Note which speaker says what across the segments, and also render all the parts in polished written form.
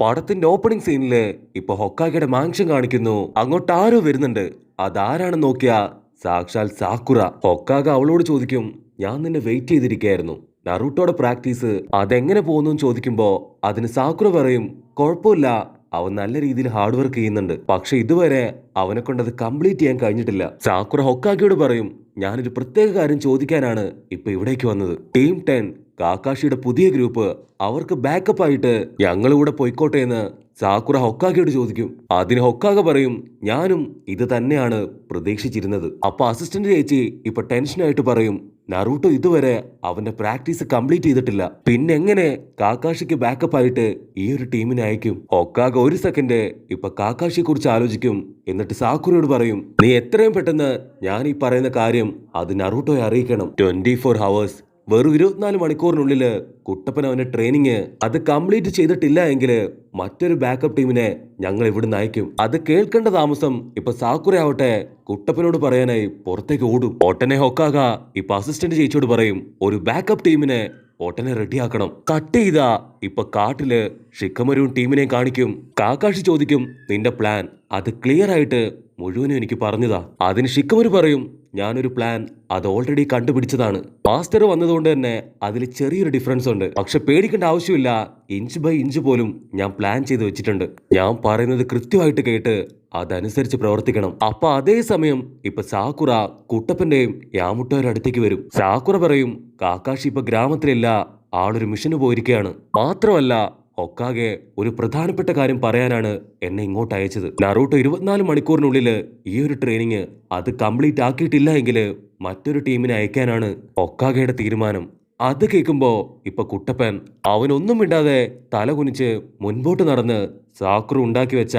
Speaker 1: പടത്തിന്റെ ഓപ്പണിംഗ് സീനില് ഇപ്പൊ ഹൊക്കാഗയുടെ മാൻഷൻ കാണിക്കുന്നു. അങ്ങോട്ട് ആരോ വരുന്നുണ്ട്. അതാരാണെന്ന് നോക്കിയാ സാക്ഷാൽ സാക്കുറ. ഹൊക്കാഗ അവളോട് ചോദിക്കും, ഞാൻ നിന്നെ വെയിറ്റ് ചെയ്തിരിക്കുകയായിരുന്നു. നറൂട്ടോയുടെ പ്രാക്ടീസ് അതെങ്ങനെ പോകുന്നു ചോദിക്കുമ്പോ അതിന് സാക്കുറ പറയും, കുഴപ്പമില്ല, അവൻ നല്ല രീതിയിൽ ഹാർഡ് വർക്ക് ചെയ്യുന്നുണ്ട്. പക്ഷെ ഇതുവരെ അവനെ കൊണ്ട് അത് കംപ്ലീറ്റ് ചെയ്യാൻ കഴിഞ്ഞിട്ടില്ല. സാക്കുറ ഹൊക്കാഗയോട് പറയും, ഞാനൊരു പ്രത്യേക കാര്യം ചോദിക്കാനാണ് ഇപ്പൊ ഇവിടേക്ക് വന്നത്. ടീം 10 കാക്കാഷിയുടെ പുതിയ ഗ്രൂപ്പ് അവർക്ക് ബാക്കപ്പ് ആയിട്ട് ഞങ്ങളിവിടെ പൊയ്ക്കോട്ടെ എന്ന് സാക്കുറ ഹൊക്കാഗയോട് ചോദിക്കും. അതിന് ഹൊക്കാഗ പറയും, ഞാനും ഇത് തന്നെയാണ് പ്രതീക്ഷിച്ചിരുന്നത്. അപ്പൊ അസിസ്റ്റന്റ് ചേച്ചി ഇപ്പൊ ടെൻഷനായിട്ട് പറയും, നറൂട്ടോ ഇതുവരെ അവന്റെ പ്രാക്ടീസ് കംപ്ലീറ്റ് ചെയ്തിട്ടില്ല, പിന്നെ എങ്ങനെ കാക്കാഷിക്ക് ബാക്കപ്പ് ആയിട്ട് ഈ ഒരു ടീമിനെ അയക്കും? ഹൊക്കാഗ ഒരു സെക്കൻഡ് ഇപ്പൊ കാക്കാഷിയെ കുറിച്ച് ആലോചിക്കും. എന്നിട്ട് സാക്കുറയോട് പറയും, നീ എത്രയും പെട്ടെന്ന് ഞാൻ ഈ പറയുന്ന കാര്യം അത് നറൂട്ടോയെ അറിയിക്കണം. 24 hours, വെറും 24 മണിക്കൂറിനുള്ളില് കുട്ടപ്പൻ അവന്റെ ട്രെയിനിങ് അത് കംപ്ലീറ്റ് ചെയ്തിട്ടില്ല എങ്കിൽ മറ്റൊരു ബാക്കപ്പ് ടീമിനെ ഞങ്ങൾ ഇവിടുന്ന് അയക്കും. അത് കേൾക്കേണ്ട താമസം ഇപ്പൊ സാക്കുറ ആവട്ടെ കുട്ടപ്പനോട് പറയാനായി പുറത്തേക്ക് ഓടും. ഒട്ടനെ ഹൊക്കാഗ ഇപ്പൊ അസിസ്റ്റന്റ് ചേച്ചിയോട് പറയും, ഒരു ബാക്കപ്പ് ടീമിനെ ഒട്ടനെ റെഡിയാക്കണം. കട്ട് ചെയ്താ ഇപ്പൊ കാട്ടില് ഷിക്കമരുവും ടീമിനെയും കാണിക്കും. കാക്കാഷി ചോദിക്കും, നിന്റെ പ്ലാൻ അത് ക്ലിയർ ആയിട്ട് മുഴുവനും എനിക്ക് പറഞ്ഞതാ. അതിന് ഷിക്കമരു പറയും, ഞാനൊരു പ്ലാൻ അത് ഓൾറെഡി കണ്ടുപിടിച്ചതാണ്. മാസ്റ്റർ വന്നതുകൊണ്ട് തന്നെ അതിൽ ചെറിയൊരു ഡിഫറൻസ് ഉണ്ട്. പക്ഷെ പേടിക്കേണ്ട ആവശ്യമില്ല, ഇഞ്ച് ബൈ ഇഞ്ച് പോലും ഞാൻ പ്ലാൻ ചെയ്ത് വെച്ചിട്ടുണ്ട്. ഞാൻ പറയുന്നത് കൃത്യമായിട്ട് കേട്ട് അതനുസരിച്ച് പ്രവർത്തിക്കണം. അപ്പൊ അതേ സമയം ഇപ്പൊ സാക്കുറ കുട്ടപ്പന്റെയും യാമുട്ടോയുടെ അടുത്തേക്ക് വരും. സാക്കുറ പറയും, കാക്കാഷി ഇപ്പൊ ഗ്രാമത്തിലില്ല, ആളൊരു മിഷന് പോയിരിക്കുകയാണ്. മാത്രമല്ല ഹൊക്കാഗെ ഒരു പ്രധാനപ്പെട്ട കാര്യം പറയാനാണ് എന്നെ ഇങ്ങോട്ട് അയച്ചത്. നറൂട്ടോ 24 മണിക്കൂറിനുള്ളിൽ ഈ ഒരു ട്രെയിനിങ് അത് കംപ്ലീറ്റ് ആക്കിയിട്ടില്ല എങ്കിൽ മറ്റൊരു ടീമിനെ അയക്കാനാണ് ഹൊക്കാഗയുടെ തീരുമാനം. അത് കേൾക്കുമ്പോ ഇപ്പൊ കുട്ടപ്പൻ അവനൊന്നും മിണ്ടാതെ തല കുനിച്ച് മുൻപോട്ട് നടന്ന് സാക്കുറ ഉണ്ടാക്കി വെച്ച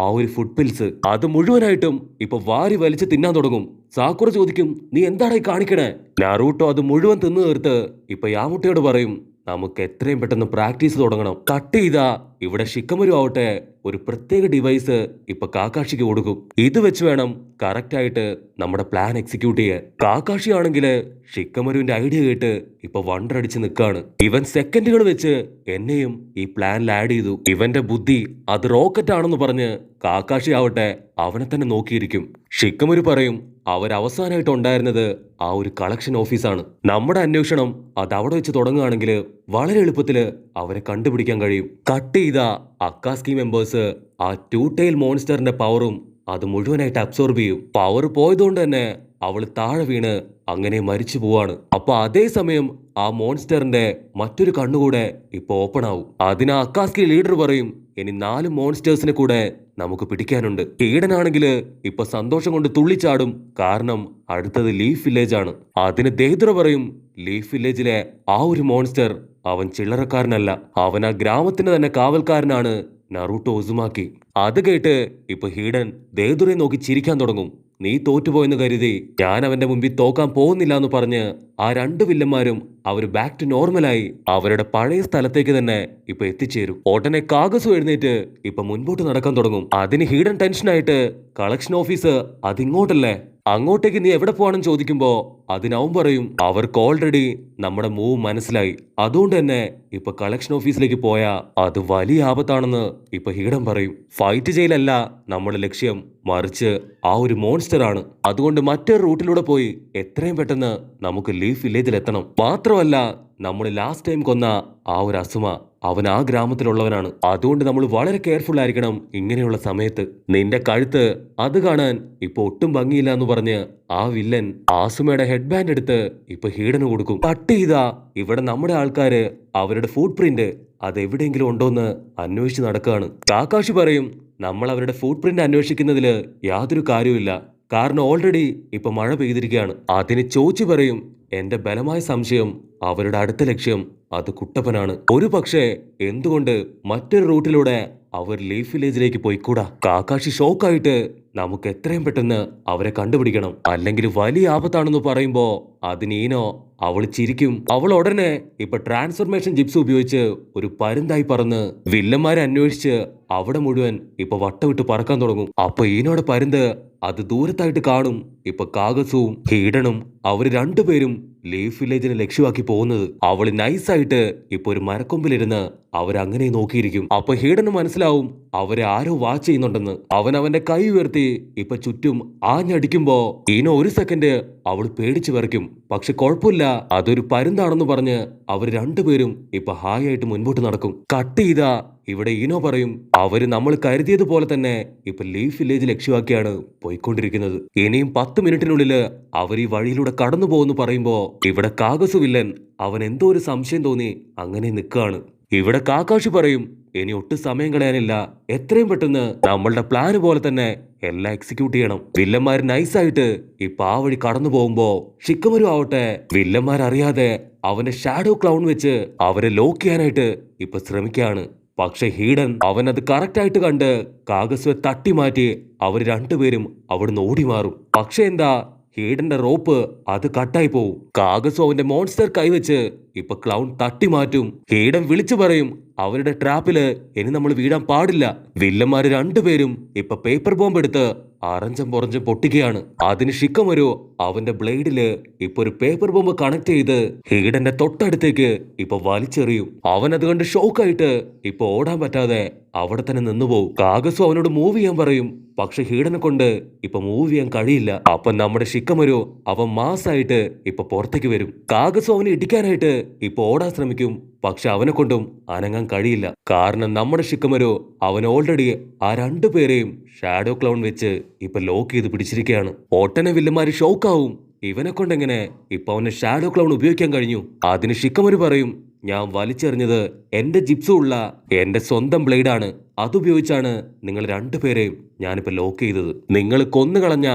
Speaker 1: ആ ഒരു ഫുഡ് പിൽസ് അത് മുഴുവനായിട്ടും ഇപ്പൊ വാരി വലിച്ച് തിന്നാൻ തുടങ്ങും. സാക്കുറ ചോദിക്കും, നീ എന്താണ് ഈ കാണിക്കണേ? നറൂട്ടോ അത് മുഴുവൻ തിന്നു തീർത്ത് ഇപ്പൊ യാമുട്ടയോട് പറയും, നമുക്ക് എത്രയും പെട്ടെന്ന് പ്രാക്ടീസ് തുടങ്ങണം. കട്ട് ചെയ്താ ഇവിടെ ഷിക്കമരു ആവട്ടെ ഒരു പ്രത്യേക ഡിവൈസ് ഇപ്പൊ കാക്കാഷിക്ക് കൊടുക്കും. ഇത് വെച്ച് വേണം കറക്റ്റ് ആയിട്ട് നമ്മുടെ പ്ലാൻ എക്സിക്യൂട്ട് ചെയ്യാൻ. കാക്കാഷി ആണെങ്കില് ഷിക്കമരുവിന്റെ ഐഡിയ കേട്ട് ഇപ്പൊ വണ്ടടിച്ച് നിൽക്കാണ്. ഇവൻ സെക്കൻഡുകൾ വെച്ച് എന്നെയും ഈ പ്ലാനിൽ ആഡ് ചെയ്തു. ഇവന്റെ ബുദ്ധി അത് റോക്കറ്റ് ആണെന്ന് പറഞ്ഞ് കാക്കാഷി ആവട്ടെ അവനെ തന്നെ നോക്കിയിരിക്കും. ഷിക്കമരു പറയും, അവരവസാനമായിട്ട് ഉണ്ടായിരുന്നത് ആ ഒരു കളക്ഷൻ ഓഫീസാണ്. നമ്മുടെ അന്വേഷണം അത് അവിടെ വെച്ച് തുടങ്ങുകയാണെങ്കിൽ വളരെ എളുപ്പത്തില് അവരെ കണ്ടുപിടിക്കാൻ കഴിയും. കട്ട് ചെയ്ത അക്കാസ്കി മെമ്പേഴ്സ് ആ 2 tail മോൺസ്റ്ററിന്റെ പവറും അത് മുഴുവനായിട്ട് അബ്സോർബ് ചെയ്യും. പവർ പോയതുകൊണ്ട് തന്നെ അവള് താഴെ വീണ് അങ്ങനെ മരിച്ചു പോവാണ്. അപ്പൊ അതേ സമയം ആ മോൺസ്റ്ററിന്റെ മറ്റൊരു കണ്ണുകൂടെ ഇപ്പൊ ഓപ്പൺ ആവും. അതിന് അക്കാസ്കി ലീഡർ പറയും, ഇനി 4 മോൺസ്റ്റേഴ്സിനെ കൂടെ നമുക്ക് പിടിക്കാനുണ്ട്. ഈഡനാണെങ്കിൽ ഇപ്പൊ സന്തോഷം കൊണ്ട് തുള്ളിച്ചാടും, കാരണം അടുത്തത് ലീഫ് വില്ലേജ് ആണ്. അതിന് ദേദ്ര പറയും, ലീഫ് വില്ലേജിലെ ആ ഒരു മോൺസ്റ്റർ അവൻ ചില്ലറക്കാരനല്ല, അവൻ ആ ഗ്രാമത്തിന് തന്നെ കാവൽക്കാരനാണ്, നറൂട്ടോ ഉസുമാക്കി. അത് കേട്ട് ഇപ്പൊ ഹീഡൻ ദേദുറെ നോക്കി ചിരിക്കാൻ തുടങ്ങും. നീ തോറ്റുപോയെന്ന് കരുതി ഞാൻ അവന്റെ മുമ്പിൽ തോക്കാൻ പോകുന്നില്ല എന്ന് പറഞ്ഞ് ആ 2 വില്ലന്മാരും അവർ ബാക്ക് ടു നോർമലായി അവരുടെ പഴയ സ്ഥലത്തേക്ക് തന്നെ ഇപ്പൊ എത്തിച്ചേരും. ഉടനെ കാഗസു എഴുന്നേറ്റ് ഇപ്പൊ മുൻപോട്ട് നടക്കാൻ തുടങ്ങും. അതിന് ഹീഡൻ ടെൻഷനായിട്ട്, കളക്ഷൻ ഓഫീസ് അതിങ്ങോട്ടല്ലേ, അങ്ങോട്ടേക്ക് നീ എവിടെ പോവാണെന്ന് ചോദിക്കുമ്പോ അതിനവൻ പറയും, അവർക്ക് ഓൾറെഡി നമ്മുടെ മൂവ് മനസ്സിലായി, അതുകൊണ്ട് തന്നെ ഇപ്പൊ കളക്ഷൻ ഓഫീസിലേക്ക് പോയാ അത് വലിയ ആപത്താണെന്ന് ഇപ്പൊ ഹീഡൻ പറയും. ഫൈറ്റ് ചെയ്യലല്ല നമ്മുടെ ലക്ഷ്യം, മറിച്ച് ആ ഒരു മോൺസ്റ്റർ ആണ്. അതുകൊണ്ട് മറ്റൊരു റൂട്ടിലൂടെ പോയി എത്രയും പെട്ടെന്ന് നമുക്ക് ലീഫ് വില്ലേജിൽ എത്തണം. മാത്രമല്ല നമ്മൾ ലാസ്റ്റ് ടൈം കൊന്ന ആ ഒരു അസുമ അവൻ ആ ഗ്രാമത്തിലുള്ളവനാണ്. അതുകൊണ്ട് നമ്മൾ വളരെ കെയർഫുൾ ആയിരിക്കണം ഇങ്ങനെയുള്ള സമയത്ത്. നിന്റെ കഴുത്ത് അത് കാണാൻ ഇപ്പൊ ഒട്ടും ഭംഗിയില്ല എന്ന് പറഞ്ഞ് ആ വില്ലൻ ആസുമയുടെ ഹെഡ് ബാൻഡ് എടുത്ത് ഇപ്പൊ ഹീഡന് കൊടുക്കും. കട്ട് ചെയ്താ ഇവിടെ നമ്മുടെ ആൾക്കാര് അവരുടെ ഫുട് പ്രിന്റ് അത് എവിടെയെങ്കിലും ഉണ്ടോന്ന് അന്വേഷിച്ച് നടക്കുകയാണ്. കാക്കാഷി പറയും, നമ്മൾ അവരുടെ ഫുട് പ്രിന്റ് അന്വേഷിക്കുന്നതില് യാതൊരു കാര്യവുമില്ല, കാരണം ഓൾറെഡി ഇപ്പൊ മഴ പെയ്തിരിക്കുകയാണ്. അതിന് ചോദിച്ചു പറയും, എന്റെ ബലമായ സംശയം അവരുടെ അടുത്ത ലക്ഷ്യം അത് കുട്ടപ്പനാണ്. ഒരു പക്ഷേ എന്തുകൊണ്ട് മറ്റൊരു റൂട്ടിലൂടെ അവർ ലീഫ് വില്ലേജിലേക്ക് പോയിക്കൂടാ? കാക്കാഷി ഷോക്കായിട്ട്, നമുക്ക് എത്രയും പെട്ടെന്ന് അവരെ കണ്ടുപിടിക്കണം, അല്ലെങ്കിൽ വലിയ ആപത്താണെന്ന് പറയുമ്പോ അതിന് ഈനോ അവൾ ചിരിക്കും. അവൾ ഉടനെ ഇപ്പൊ ട്രാൻസ്ഫോർമേഷൻ ജിപ്സ് ഉപയോഗിച്ച് ഒരു പരുന്തായി പറന്ന് വില്ലന്മാരെ അന്വേഷിച്ച് അവിടെ മുഴുവൻ ഇപ്പൊ വട്ടവിട്ട് പറക്കാൻ തുടങ്ങും. അപ്പൊ ഈനോടെ പരുന്ത് അത് ദൂരത്തായിട്ട് കാണും. ഇപ്പൊ കാഗസുവും ഹീഡനും അവര് 2 പേരും ലീഫ് വില്ലേജിനെ ലക്ഷ്യമാക്കി പോകുന്നത്. അവള് നൈസായിട്ട് ഇപ്പൊ ഒരു മരക്കൊമ്പിലിരുന്ന് അവരങ്ങനെ നോക്കിയിരിക്കും. അപ്പൊ ഹീഡന് മനസ്സിലാവും അവരെ ആരോ വാച്ച് ചെയ്യുന്നുണ്ടെന്ന്. അവൻ അവന്റെ കൈ ഉയർത്തി ഇപ്പൊ ചുറ്റും ആഞ്ഞടിക്കുമ്പോ ഈനോ ഒരു സെക്കൻഡ് അവള് പേടിച്ചു വിറയ്ക്കും. പക്ഷെ കുഴപ്പമില്ല, അതൊരു പരുന്താണെന്ന് പറഞ്ഞ് അവർ രണ്ടുപേരും ഇപ്പൊ ഹായ് ആയിട്ട് മുൻപോട്ട് നടക്കും. കട്ട് ചെയ്താ ഇവിടെ ഈനോ പറയും അവര് നമ്മൾ കരുതിയതുപോലെ തന്നെ ഇപ്പൊ ലീഫ് വില്ലേജ് ലക്ഷ്യമാക്കിയാണ് പോയിക്കൊണ്ടിരിക്കുന്നത്. ഇനിയും 10 മിനിറ്റിനുള്ളില് അവർ ഈ വഴിയിലൂടെ കടന്നു പോകുന്നു പറയുമ്പോ ഇവിടെ കാഗസു വില്ലൻ അവൻ എന്തോ ഒരു സംശയം തോന്നി അങ്ങനെ നിൽക്കുകയാണ്. ഇവിടെ കാക്കാഷി പറയും ഇനി ഒട്ടും സമയം കളയാനില്ല, എത്രയും പെട്ടെന്ന് നമ്മളുടെ പ്ലാന് പോലെ തന്നെ എല്ലാം എക്സിക്യൂട്ട് ചെയ്യണം. വില്ലന്മാർ നൈസായിട്ട് ഇപ്പൊ ആ വഴി കടന്നു പോകുമ്പോ ഷിക്കമരു ആവട്ടെ വില്ലന്മാരറിയാതെ അവന്റെ ഷാഡോ ക്ലൗൺ വെച്ച് അവരെ ലോക്ക് ചെയ്യാനായിട്ട് ഇപ്പൊ ശ്രമിക്കുകയാണ്. പക്ഷെ ഹീഡൻ അവൻ അത് കറക്റ്റ് ആയിട്ട് കണ്ട് കാഗസുവെ തട്ടി മാറ്റി അവർ രണ്ടുപേരും അവിടുന്ന് ഓടി മാറും. പക്ഷെ എന്താ, ഹീഡന്റെ റോപ്പ് അത് കട്ടായി പോവും. കാഗസു അവന്റെ മോൺസ്റ്റർ കൈവച്ച് ഇപ്പൊ ക്ലൗൺ തട്ടി മാറ്റും. ഹീഡൻ വിളിച്ചു പറയും അവരുടെ ട്രാപ്പില് ഇനി നമ്മൾ വീഴാൻ പാടില്ല. വില്ലന്മാര് രണ്ടുപേരും ഇപ്പൊ പേപ്പർ ബോംബ് എടുത്ത് അറഞ്ചം പുറഞ്ചും പൊട്ടിക്കുകയാണ്. അതിന് ഷിക്കമരു അവന്റെ ബ്ലേഡില് ഇപ്പൊ ഒരു പേപ്പർ ബോംബ് കണക്ട് ചെയ്ത് ഹീഡന്റെ തൊട്ടടുത്തേക്ക് ഇപ്പൊ വലിച്ചെറിയും. അവൻ അത് കണ്ട് ഷോക്കായിട്ട് ഇപ്പൊ ഓടാൻ പറ്റാതെ അവിടെ തന്നെ നിന്നുപോകും. കാഗസു അവനോട് മൂവ് ചെയ്യാൻ പറയും. പക്ഷെ ഹീഡനെ കൊണ്ട് ഇപ്പൊ മൂവ് ചെയ്യാൻ കഴിയില്ല. അപ്പൊ നമ്മുടെ ഷിക്കമരു അവൻ മാസായിട്ട് ഇപ്പൊ പുറത്തേക്ക് വരും. കാഗസു അവനെ ഇടിക്കാനായിട്ട് ഇപ്പൊ ഓടാൻ ശ്രമിക്കും. പക്ഷെ അവനെ കൊണ്ടും അനങ്ങാൻ കഴിയില്ല. കാരണം നമ്മുടെ ഷിക്കമരു അവൻ ഓൾറെഡി ആ രണ്ടുപേരെയും ഷാഡോ ക്ലൗൺ വെച്ച് ഇപ്പൊ ലോക്ക് ചെയ്ത് പിടിച്ചിരിക്കുകയാണ്. ഒട്ടനെ വില്ലന്മാര് ഷോക്കാവും ഇവനെ കൊണ്ടെങ്ങനെ ഇപ്പൊ അവന് ഷാഡോ ക്ലൗൺ ഉപയോഗിക്കാൻ കഴിഞ്ഞു. അതിന് ഷിക്കമരു പറയും ഞാൻ വലിച്ചെറിഞ്ഞത് എന്റെ ജിപ്സു ഉള്ള എന്റെ സ്വന്തം ബ്ലേഡാണ്, അതുപയോഗിച്ചാണ് നിങ്ങൾ രണ്ടുപേരെയും ഞാനിപ്പോ ലോക്ക് ചെയ്തത്. നിങ്ങൾ കൊന്നുകളഞ്ഞ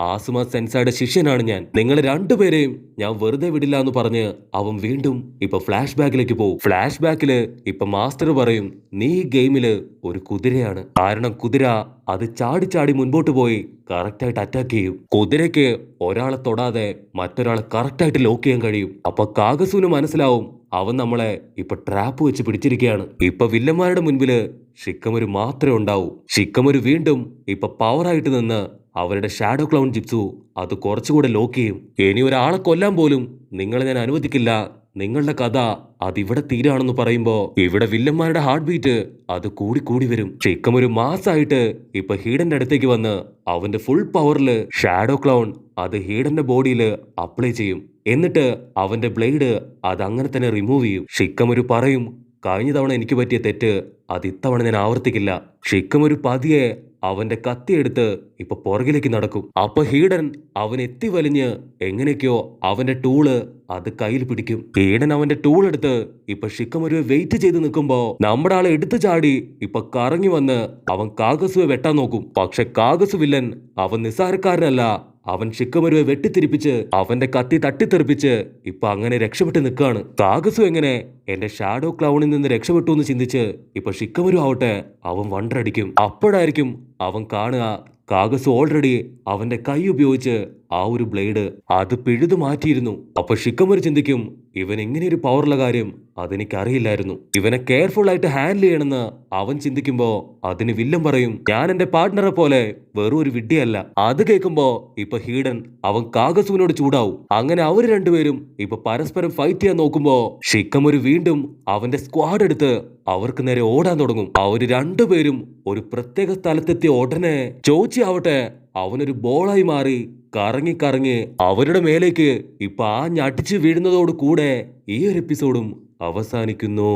Speaker 1: ആസുമ സെൻസായുടെ ശിഷ്യനാണ് ഞാൻ. നിങ്ങൾ രണ്ടുപേരെയും ഞാൻ വെറുതെ വിടില്ല എന്ന് പറഞ്ഞ് അവൻ വീണ്ടും ഇപ്പൊ ഫ്ലാഷ് ബാക്കിലേക്ക് പോകും. ഫ്ലാഷ് ബാക്കില് ഇപ്പൊ മാസ്റ്റർ പറയും നീ ഈ ഗെയിമില് ഒരു കുതിരയാണ്. കാരണം കുതിര അത് ചാടി ചാടി മുൻപോട്ട് പോയി കറക്റ്റായിട്ട് അറ്റാക്ക് ചെയ്യും. കുതിരയ്ക്ക് ഒരാളെ തൊടാതെ മറ്റൊരാളെ കറക്റ്റായിട്ട് ലോക്ക് ചെയ്യാൻ കഴിയും. അപ്പൊ കാഗസുവിന് മനസ്സിലാവും അവൻ നമ്മളെ ഇപ്പൊ ട്രാപ്പ് വെച്ച് പിടിച്ചിരിക്കുകയാണ്. ഇപ്പൊ വില്ലന്മാരുടെ മുൻപില് ഷിക്കമരു മാത്രമേ ഉണ്ടാവൂ. ഷിക്കമരു വീണ്ടും ഇപ്പൊ പവറായിട്ട് നിന്ന് അവരുടെ ഷാഡോ ക്ലൗൺ ജിപ്സു അത് കുറച്ചുകൂടെ ലോക്ക് ചെയ്യും. ഇനി ഒരാളെ കൊല്ലാൻ പോലും നിങ്ങളെ ഞാൻ അനുവദിക്കില്ല, നിങ്ങളുടെ കഥ അതിവിടെ തീരാണെന്ന് പറയുമ്പോ ഇവിടെ വില്ലന്മാരുടെ ഹാർട്ട് ബീറ്റ് അത് കൂടി കൂടി വരും. ഷിക്കമരു മാസായിട്ട് ഇപ്പൊ ഹീഡന്റെ അടുത്തേക്ക് വന്ന് അവന്റെ ഫുൾ പവറില് ഷാഡോ ക്ലൗൺ അത് ഹീഡന്റെ ബോഡിയിൽ അപ്ലൈ ചെയ്യും. എന്നിട്ട് അവന്റെ ബ്ലേഡ് അത് അങ്ങനെ തന്നെ റിമൂവ് ചെയ്യും. ഷിക്കമരു പറയും കഴിഞ്ഞ തവണ എനിക്ക് പറ്റിയ തെറ്റ് അത് ഇത്തവണ ഞാൻ ആവർത്തിക്കില്ല. ഷിക്കമരു പതിയെ അവന്റെ കത്തിയെടുത്ത് ഇപ്പൊ പുറകിലേക്ക് നടക്കും. അപ്പൊ ഹീഡൻ അവൻ എത്തി വലിഞ്ഞ് എങ്ങനെയൊക്കെയോ അവന്റെ ടൂള് അത് കയ്യിൽ പിടിക്കും. ഹീഡൻ അവന്റെ ടൂൾ എടുത്ത് ഇപ്പൊ ഷിക്കമരുവെ വെയിറ്റ് ചെയ്ത് നിൽക്കുമ്പോ നമ്മുടെ ആളെ എടുത്തു ചാടി ഇപ്പൊ കറങ്ങി വന്ന് അവൻ കാഗസുവെ വെട്ടാൻ നോക്കും. പക്ഷെ കാഗസു വില്ലൻ അവൻ നിസ്സാരക്കാരനല്ല. അവൻ ഷിക്കമരുവെ വെട്ടിത്തിരിപ്പിച്ച് അവന്റെ കത്തി തട്ടിത്തെറിപ്പിച്ച് ഇപ്പൊ അങ്ങനെ രക്ഷപ്പെട്ട് നിൽക്കുകയാണ്. കാഗസു എങ്ങനെ എന്റെ ഷാഡോ ക്ലൗണിൽ നിന്ന് രക്ഷപ്പെട്ടു എന്ന് ചിന്തിച്ച് ഇപ്പൊ ഷിക്കമരു ആവട്ടെ അവൻ വണ്ടടിക്കും. അപ്പോഴായിരിക്കും അവൻ കാണുക കാഗസു ഓൾറെഡി അവന്റെ കൈ ഉപയോഗിച്ച് ആ ഒരു ബ്ലേഡ് അത് പിഴുതു മാറ്റിയിരുന്നു. അപ്പൊ ഷിക്കമരു ചിന്തിക്കും ഇവൻ ഇങ്ങനെ ഒരു പവറുള്ള കാര്യം അതെനിക്കറിയില്ലായിരുന്നു, ഇവനെ കെയർഫുൾ ആയിട്ട് ഹാൻഡിൽ ചെയ്യണമെന്ന് അവൻ ചിന്തിക്കുമ്പോ അതിന് വില്ലൻ പറയും ഞാൻ എന്റെ പാർട്ട്ണറെ പോലെ വെറും ഒരു വിഡ്ഢിയല്ല. അത് കേൾക്കുമ്പോ ഇപ്പൊ ഹീഡൻ അവൻ കാഗസുവിനോട് ചൂടാവും. അങ്ങനെ അവര് രണ്ടുപേരും ഇപ്പൊ പരസ്പരം ഫൈറ്റ് ചെയ്യാൻ നോക്കുമ്പോ ഷിക്കമരു വീണ്ടും അവന്റെ സ്ക്വാഡ് എടുത്ത് അവർക്ക് നേരെ ഓടാൻ തുടങ്ങും. അവര് രണ്ടുപേരും ഒരു പ്രത്യേക സ്ഥലത്തെത്തിയ ഉടനെ ചോച്ചി ആവട്ടെ അവനൊരു ബോളായി മാറി കറങ്ങി കറങ്ങി അവരുടെ മേലേക്ക് ഇപ്പൊ ആ ഞടിച്ചു വീഴുന്നതോട് കൂടെ ഈ ഒരു എപ്പിസോഡും അവസാനിക്കുന്നു.